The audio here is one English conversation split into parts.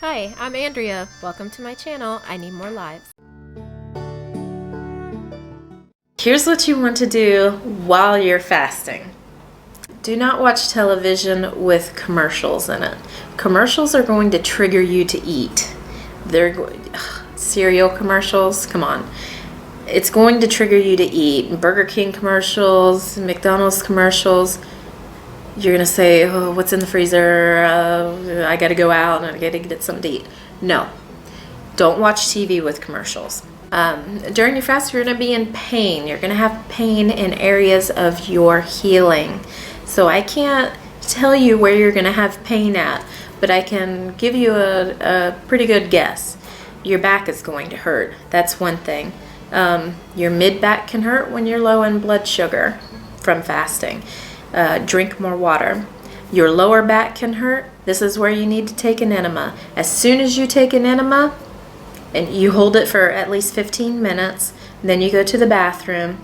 Hi, I'm Andrea. Welcome to my channel. I need more lives. Here's what you want to do while you're fasting. Do not watch television with commercials in it. Commercials are going to trigger you to eat. Cereal commercials, come on. It's going to trigger you to eat. Burger King commercials, McDonald's commercials. You're going to say, oh, what's in the freezer? I got to go out and I got to get something to eat. No, don't watch TV with commercials. During your fast, you're going to be in pain. You're going to have pain in areas of your healing. So I can't tell you where you're going to have pain at, but I can give you a pretty good guess. Your back is going to hurt. That's one thing. Your mid-back can hurt when you're low in blood sugar from fasting. Drink more water. Your lower back can hurt. This is where you need to take an enema. As soon as you take an enema, and you hold it for at least 15 minutes, then you go to the bathroom.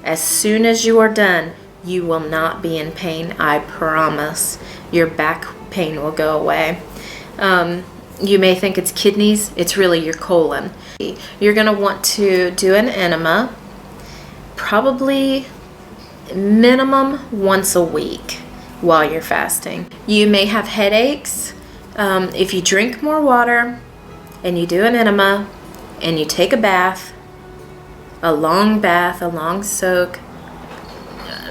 As soon as you are done, you will not be in pain. I promise. Your back pain will go away. You may think it's kidneys. It's really your colon. You're going to want to do an enema, probably minimum once a week while you're fasting. You may have headaches. If you drink more water and you do an enema and you take a bath, a long soak,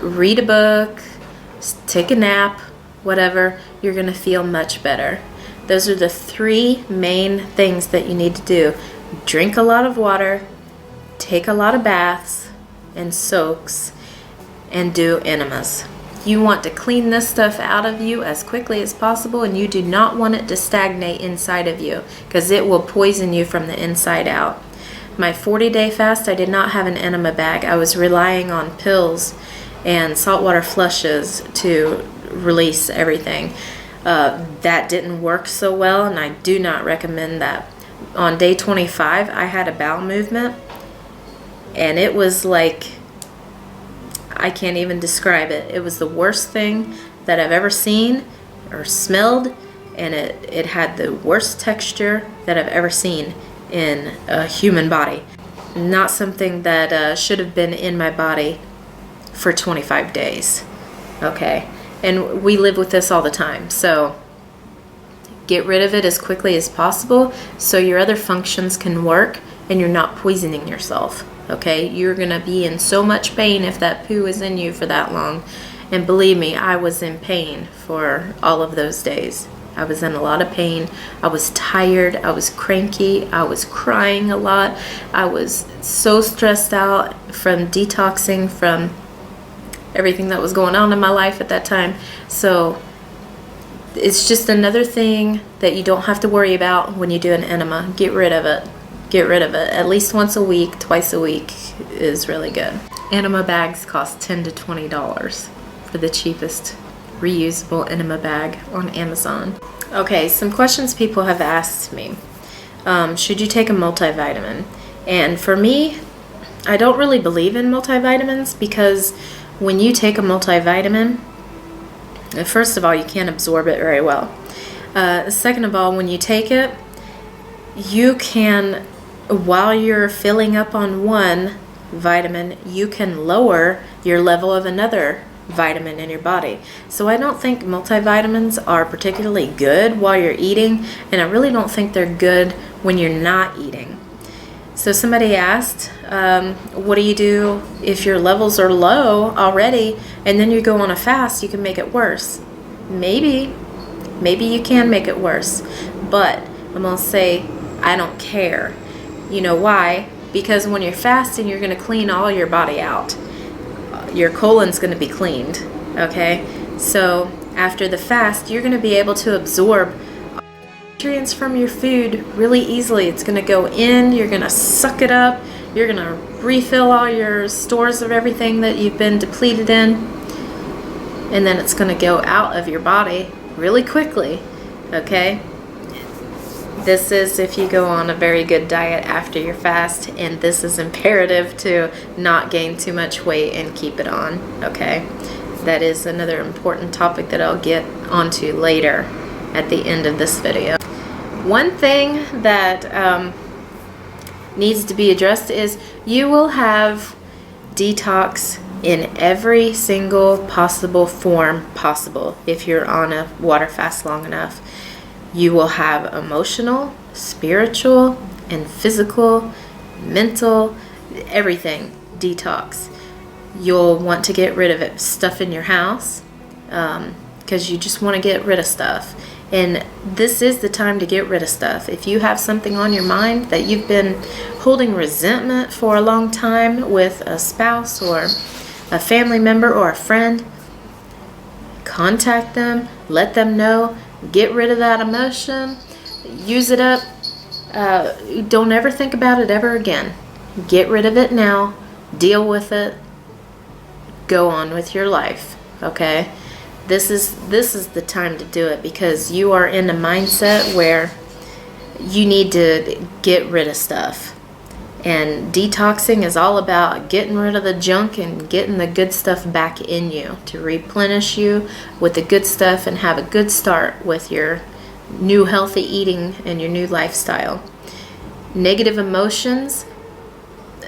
read a book, take a nap, whatever, you're going to feel much better. Those are the three main things that you need to do. Drink a lot of water, take a lot of baths and soaks, and do enemas. You want to clean this stuff out of you as quickly as possible, and you do not want it to stagnate inside of you because it will poison you from the inside out. My 40-day fast, I did not have an enema bag. I was relying on pills and saltwater flushes to release everything. That didn't work so well, and I do not recommend that. On day 25, I had a bowel movement, and it was like, I can't even describe it. It was the worst thing that I've ever seen or smelled, and it had the worst texture that I've ever seen in a human body. Not something that should have been in my body for 25 days. Okay, and we live with this all the time, so get rid of it as quickly as possible so your other functions can work and you're not poisoning yourself. Okay, you're gonna be in so much pain if that poo is in you for that long. And believe me, I was in pain for all of those days. I was in a lot of pain. I was tired. I was cranky. I was crying a lot. I was so stressed out from detoxing from everything that was going on in my life at that time. So it's just another thing that you don't have to worry about when you do an enema. Get rid of it. Get rid of it. At least once a week, twice a week is really good. Enema bags cost $10 to $20 for the cheapest reusable enema bag on Amazon. Okay, some questions people have asked me. Should you take a multivitamin? And for me, I don't really believe in multivitamins because when you take a multivitamin, first of all, you can't absorb it very well. Second of all, when you take it, you can, while you're filling up on one vitamin, you can lower your level of another vitamin in your body. So I don't think multivitamins are particularly good while you're eating, and I really don't think they're good when you're not eating. So somebody asked, what do you do if your levels are low already and then you go on a fast? You can make it worse. Maybe you can make it worse, but I'm gonna say I don't care. You know why? Because when you're fasting, you're going to clean all your body out. Your colon's going to be cleaned, okay? So after the fast, you're going to be able to absorb nutrients from your food really easily. It's going to go in, you're going to suck it up, you're going to refill all your stores of everything that you've been depleted in, and then it's going to go out of your body really quickly, okay? This is if you go on a very good diet after your fast, and this is imperative to not gain too much weight and keep it on, okay? That is another important topic that I'll get onto later at the end of this video. One thing that needs to be addressed is you will have detox in every single possible form possible if you're on a water fast long enough. You will have emotional, spiritual, and physical, mental, everything detox. You'll want to get rid of stuff in your house because you just want to get rid of stuff. And this is the time to get rid of stuff. If you have something on your mind that you've been holding resentment for a long time with a spouse or a family member or a friend, contact them, let them know, get rid of that emotion, use it up. Don't ever think about it ever again. Get rid of it now, deal with it, go on with your life, okay? This is the time to do it because you are in a mindset where you need to get rid of stuff. And detoxing is all about getting rid of the junk and getting the good stuff back in you to replenish you with the good stuff and have a good start with your new healthy eating and your new lifestyle. Negative emotions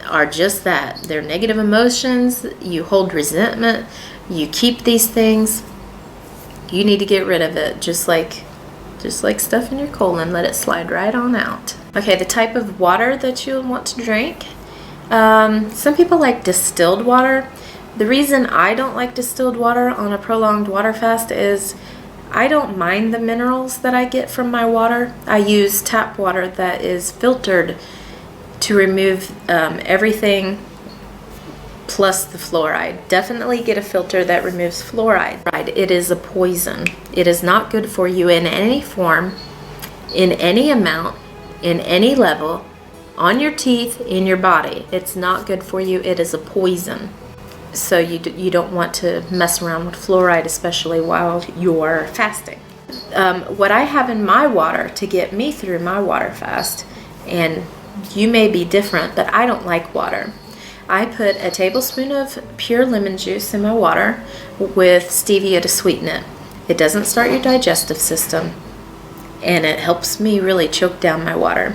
are just that. They're negative emotions. You hold resentment. You keep these things. You need to get rid of it, just like stuff in your colon. Let it slide right on out. Okay, the type of water that you'll want to drink. Some people like distilled water. The reason I don't like distilled water on a prolonged water fast is I don't mind the minerals that I get from my water. I use tap water that is filtered to remove everything plus the fluoride. Definitely get a filter that removes fluoride. It is a poison. It is not good for you in any form, in any amount, in any level, on your teeth, in your body. It's not good for you. It is a poison. So you don't want to mess around with fluoride, especially while you're fasting. What I have in my water to get me through my water fast, and you may be different, but I don't like water. I put a tablespoon of pure lemon juice in my water with stevia to sweeten it. It doesn't start your digestive system, and it helps me really choke down my water.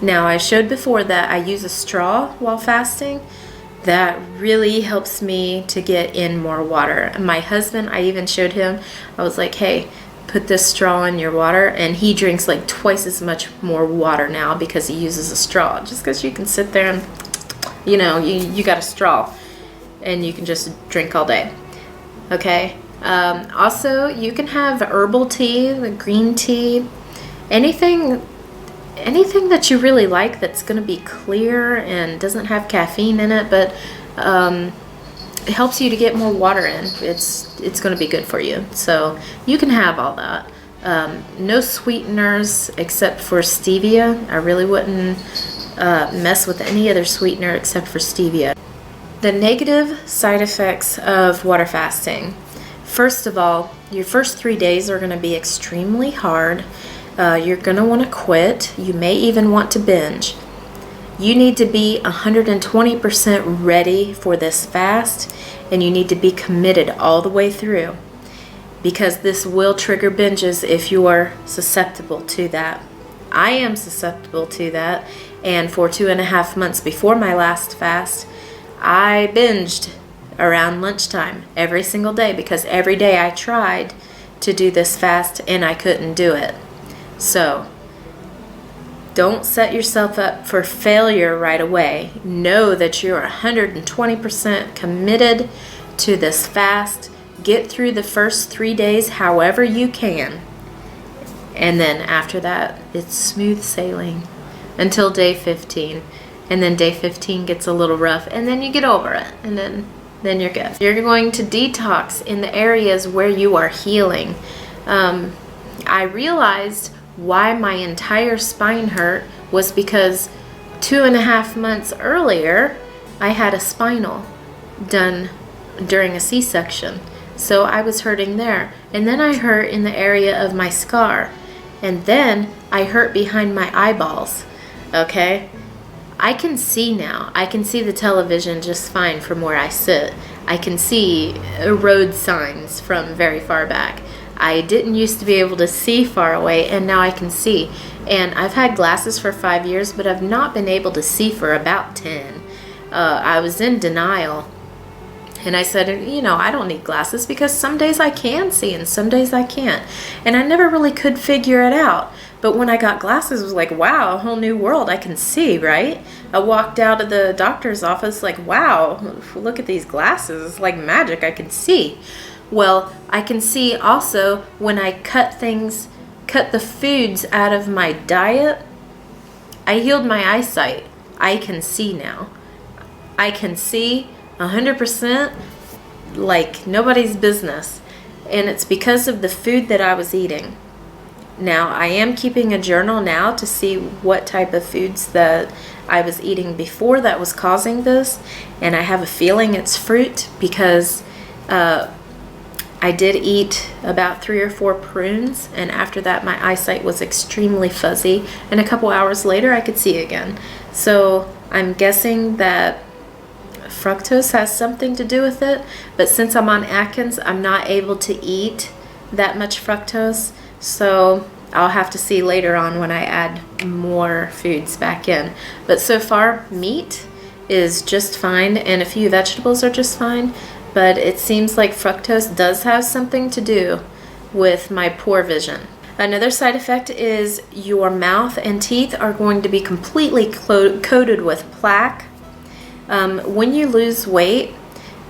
Now, I showed before that I use a straw while fasting. That really helps me to get in more water. My husband, I even showed him, I was like, hey, put this straw in your water, and he drinks like twice as much more water now because he uses a straw. Just because you can sit there and, you got a straw and you can just drink all day. Okay. Also, you can have herbal tea, the green tea, anything that you really like that's going to be clear and doesn't have caffeine in it, but it helps you to get more water in. It's going to be good for you. So you can have all that. No sweeteners except for stevia. I really wouldn't mess with any other sweetener except for stevia. The negative side effects of water fasting. First of all, your first 3 days are going to be extremely hard. You're going to want to quit. You may even want to binge. You need to be 120% ready for this fast, and you need to be committed all the way through, because this will trigger binges if you are susceptible to that. I am susceptible to that, and for 2.5 months before my last fast, I binged around lunchtime every single day because every day I tried to do this fast and I couldn't do it. So don't set yourself up for failure right away. Know that you're 120% committed to this fast. Get through the first 3 days however you can. And then after that, it's smooth sailing until day 15. And then day 15 gets a little rough, and then you get over it, and then you're good. You're going to detox in the areas where you are healing. I realized why my entire spine hurt was because 2.5 months earlier, I had a spinal done during a C-section. So I was hurting there. And then I hurt in the area of my scar. And then I hurt behind my eyeballs. Okay? I can see now. I can see the television just fine from where I sit. I can see road signs from very far back. I didn't used to be able to see far away, and now I can see. And I've had glasses for 5 years, but I've not been able to see for about 10. I was in denial. And I said, I don't need glasses because some days I can see and some days I can't. And I never really could figure it out. But when I got glasses, it was like, wow, a whole new world. I can see, right? I walked out of the doctor's office like, wow, look at these glasses. It's like magic. I can see. Well, I can see also when I cut the foods out of my diet, I healed my eyesight. I can see now. I can see 100% like nobody's business. And it's because of the food that I was eating. Now, I am keeping a journal now to see what type of foods that I was eating before that was causing this. And I have a feeling it's fruit because I did eat about 3 or 4 prunes, and after that my eyesight was extremely fuzzy, and a couple hours later I could see again. So I'm guessing that fructose has something to do with it, but since I'm on Atkins, I'm not able to eat that much fructose, so I'll have to see later on when I add more foods back in. But so far, meat is just fine, and a few vegetables are just fine. But it seems like fructose does have something to do with my poor vision. Another side effect is your mouth and teeth are going to be completely coated with plaque. When you lose weight,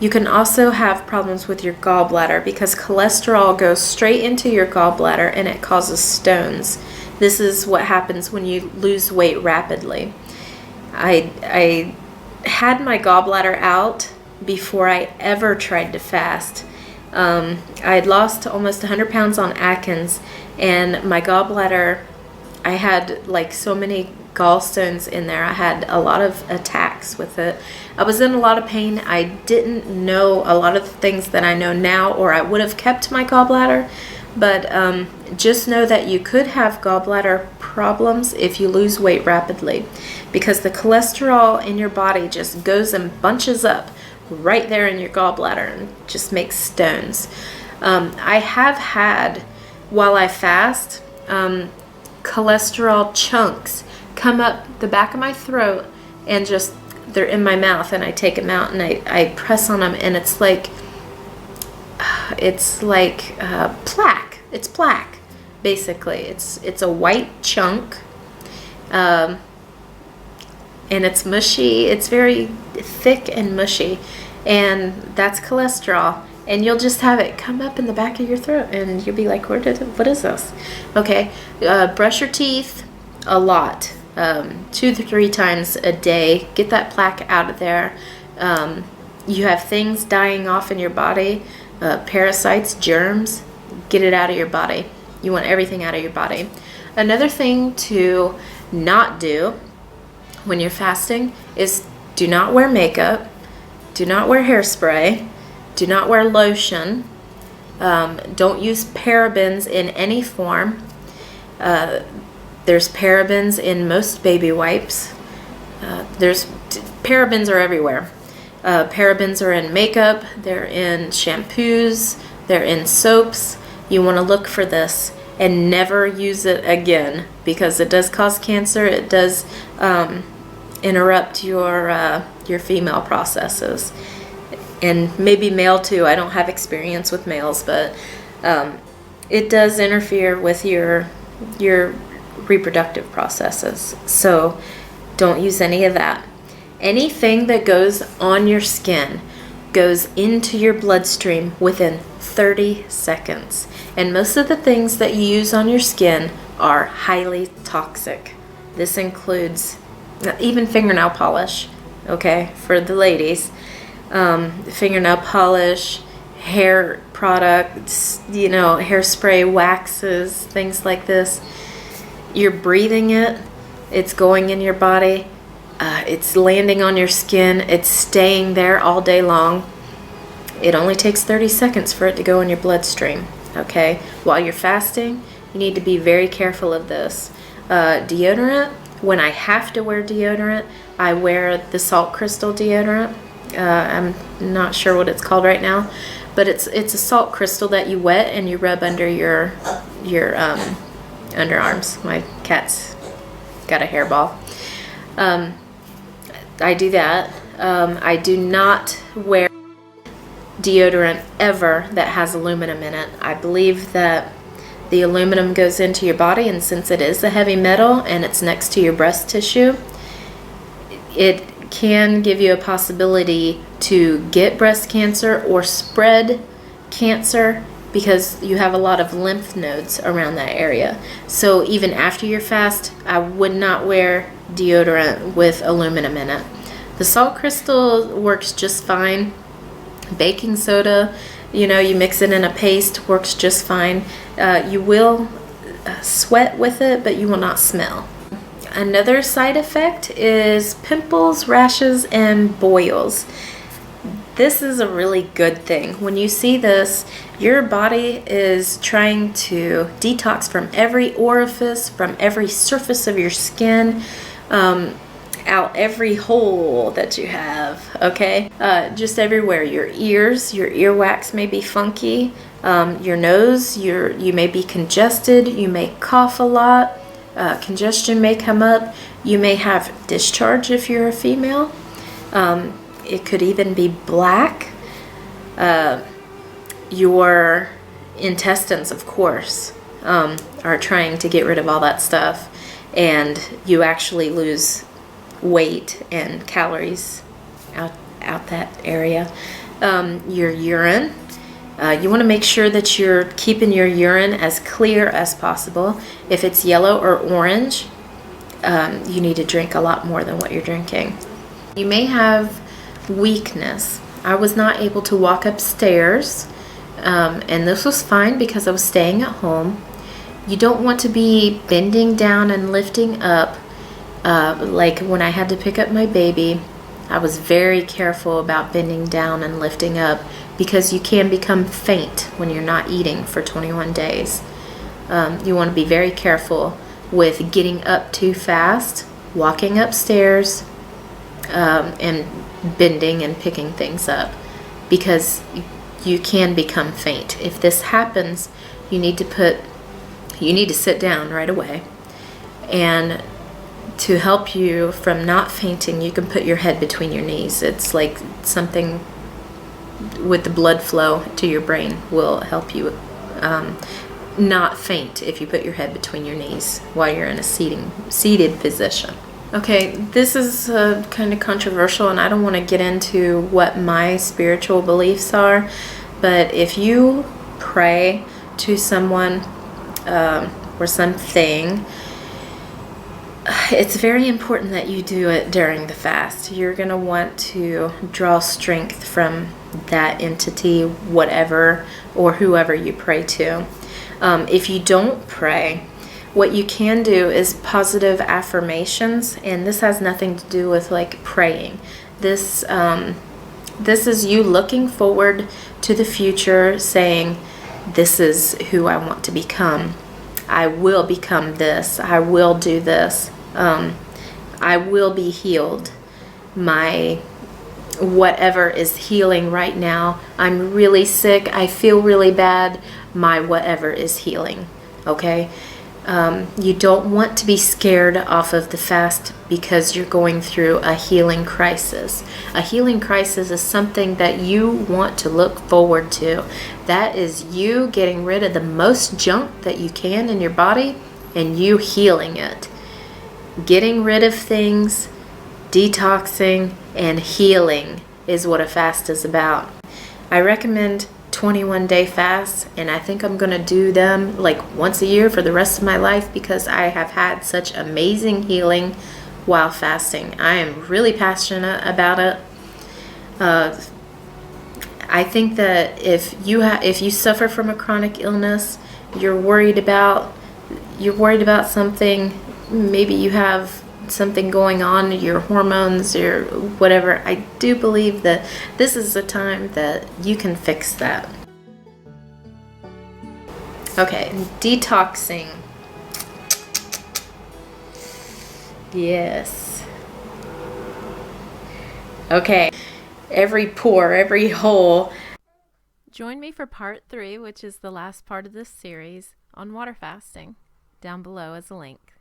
you can also have problems with your gallbladder because cholesterol goes straight into your gallbladder and it causes stones. This is what happens when you lose weight rapidly. I had my gallbladder out before I ever tried to fast. I had lost almost 100 pounds on Atkins, and my gallbladder, I had like so many gallstones in there. I had a lot of attacks with it. I was in a lot of pain. I didn't know a lot of the things that I know now, or I would have kept my gallbladder. But just know that you could have gallbladder problems if you lose weight rapidly, because the cholesterol in your body just goes and bunches up right there in your gallbladder and just makes stones. I have had, while I fast, cholesterol chunks come up the back of my throat and just, they're in my mouth, and I take them out and I press on them, and it's like plaque. It's plaque, basically. It's a white chunk, and it's mushy. It's very thick and mushy, and that's cholesterol. And you'll just have it come up in the back of your throat, and you'll be like, what is this? Okay, brush your teeth a lot, 2 to 3 times a day. Get that plaque out of there. You have things dying off in your body, parasites, germs. Get it out of your body. You want everything out of your body. Another thing to not do when you're fasting is do not wear makeup, do not wear hairspray, do not wear lotion, don't use parabens in any form. There's parabens in most baby wipes. Parabens are everywhere. Parabens are in makeup, they're in shampoos, they're in soaps. You want to look for this and never use it again, because it does cause cancer. It does interrupt your female processes, and maybe male too. I don't have experience with males, but it does interfere with your reproductive processes. So don't use any of that. Anything that goes on your skin goes into your bloodstream within 30 seconds. And most of the things that you use on your skin are highly toxic. This includes even fingernail polish, okay, for the ladies. Fingernail polish, hair products, hairspray, waxes, things like this. You're breathing it. It's going in your body. It's landing on your skin. It's staying there all day long. It only takes 30 seconds for it to go in your bloodstream, okay? While you're fasting, you need to be very careful of this. Deodorant, when I have to wear deodorant, I wear the salt crystal deodorant. I'm not sure what it's called right now, but it's a salt crystal that you wet and you rub under your underarms. My cat's got a hairball. I do that. I do not wear deodorant ever that has aluminum in it. I believe that the aluminum goes into your body, and since it is a heavy metal and it's next to your breast tissue, it can give you a possibility to get breast cancer or spread cancer because you have a lot of lymph nodes around that area. So even after your fast, I would not wear deodorant with aluminum in it. The salt crystal works just fine. Baking soda, you mix it in a paste, works just fine. You will sweat with it, but you will not smell. Another side effect is pimples, rashes, and boils. This is a really good thing. When you see this, your body is trying to detox from every orifice, from every surface of your skin, out every hole that you have, okay? Just everywhere. Your ears, your earwax may be funky. Your nose, you may be congested. You may cough a lot. Congestion may come up. You may have discharge if you're a female. It could even be black. Your intestines, of course, are trying to get rid of all that stuff, and you actually lose weight and calories out that area. Your urine. You want to make sure that you're keeping your urine as clear as possible. If it's yellow or orange, you need to drink a lot more than what you're drinking. You may have weakness. I was not able to walk upstairs, and this was fine because I was staying at home. You don't want to be bending down and lifting up. Like when I had to pick up my baby, I was very careful about bending down and lifting up because you can become faint when you're not eating for 21 days. You want to be very careful with getting up too fast, walking upstairs, and bending and picking things up because you can become faint. If this happens, you need to sit down right away, and to help you from not fainting, you can put your head between your knees. It's like something with the blood flow to your brain will help you not faint if you put your head between your knees while you're in a seated position. Okay, this is kind of controversial, and I don't want to get into what my spiritual beliefs are, but if you pray to someone or something, it's very important that you do it during the fast. You're going to want to draw strength from that entity, whatever or whoever you pray to. If you don't pray, what you can do is positive affirmations, and this has nothing to do with like praying. This is you looking forward to the future, saying, this is who I want to become. I will become this. I will do this. I will be healed. My whatever is healing right now. I'm really sick. I feel really bad. My whatever is healing. Okay? You don't want to be scared off of the fast because you're going through a healing crisis. A healing crisis is something that you want to look forward to. That is you getting rid of the most junk that you can in your body and you healing it. Getting rid of things, detoxing, and healing is what a fast is about. I recommend 21-day fasts, and I think I'm going to do them like once a year for the rest of my life because I have had such amazing healing while fasting. I am really passionate about it. I think that if you suffer from a chronic illness, you're worried about something, maybe you have something going on, your hormones or whatever, I do believe that this is the time that you can fix that. Okay, detoxing. Yes. Okay, every pore, every hole. Join me for part 3, which is the last part of this series on water fasting. Down below is a link.